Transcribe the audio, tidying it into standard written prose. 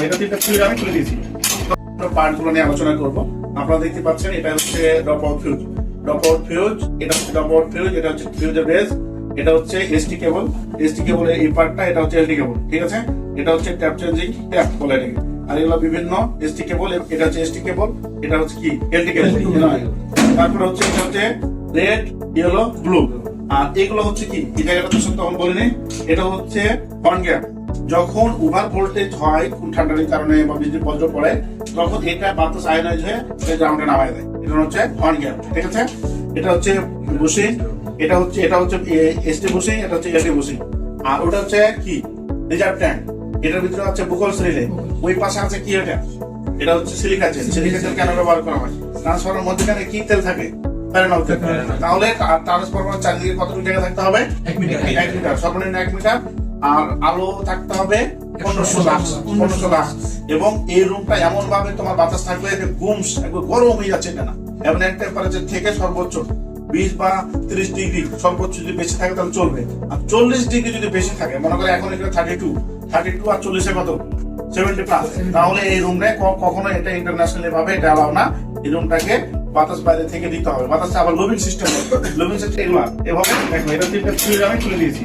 এটা তিনটা ফিউজ আমি তুলে দিয়েছি। পার্টগুলো নিয়ে আলোচনা করব। আপনারা দেখতে পাচ্ছেন এটা হচ্ছে ড্রপ আউট ফিউজ। এটা হচ্ছে ড্রপ আউট ফিউজ, এটা হচ্ছে ফিউজের বেস, এটা হচ্ছে এসটি কেবল। এসটি কেবলের এই পার্টটা, এটা হচ্ছে এলটি কেবল, ঠিক আছে। এটা হচ্ছে ট্যাপ চেঞ্জিং ট্যাপ বলে এটাকে। আর এগুলো বিভিন্ন এসটি কেবল, এটা হচ্ছে এসটি কেবল, এটা হচ্ছে কি এলটি কেবল। তারপরে হচ্ছে এটা হচ্ছে রেড, ইয়েলো, ব্লু। আর এগুলো হচ্ছে কি এই জায়গাটা তো তখন বলিনি, এটা হচ্ছে হর্ন গ্যাপ। যখন ওভার ভোল্টেজ হয় কোন ঠান্ডার কারণে বা বিদ্যুৎ বজ্র পড়ে, তখন এটা বাতাস আয়নাইজ হয়ে গ্রাউন্ডে নামায় দেয়। এটা হচ্ছে হর্ন গ্যাপ, ঠিক আছে। এটা হচ্ছে বুশিং, এটা হচ্ছে এসটি বুশিং, এটা হচ্ছে এলটি বুশিং। আর ওটা হচ্ছে কি রিজার্ভ ট্যাঙ্ক। এটার ভিতরে হচ্ছে বুকলস রিলে। ওই পাশে আছে কি এটা হচ্ছে সিলিকা জেল। সিলিকা জেল কেন ব্যবহার করা হয়? ট্রান্সফরমার মধ্যখানে কি তেল থাকে? প্যারানল তেল। তাহলে ট্রান্সফরমার চারিদিকে কতটুকু জায়গা থাকতে হবে? 1 মিটার, সর্বনিম্ন 1 মিটার। আর আলো থাকতে হবে 1500 লাক্স। এবং এই রুমটা এমন ভাবে তোমার বাতাস থাকবে যে গুমস একবার গরম হয়ে যাচ্ছে না। এবং এক টেম্পারেচার থেকে সর্বোচ্চ 20 বা 30 ডিগ্রি সর্বোচ্চ যদি বেশি থাকে তাহলে চলবে। আর 40 ডিগ্রি যদি বেশি থাকে, মনে করে এখন এটা 32 আর 40 কত 70 প্লাস, তাহলে এই রুমে কখনো এটা ইন্টারন্যাশনালি ভাবে এটা অ্যালাউ না। এই রুমটাকে বাতাস বাইরে থেকে দিতে হবে। বাতাসটা আবার লোভিং সিস্টেম এগুলা এভাবে দেখো। এটা তিনটা ফিউজ আমি তুলে দিয়েছি।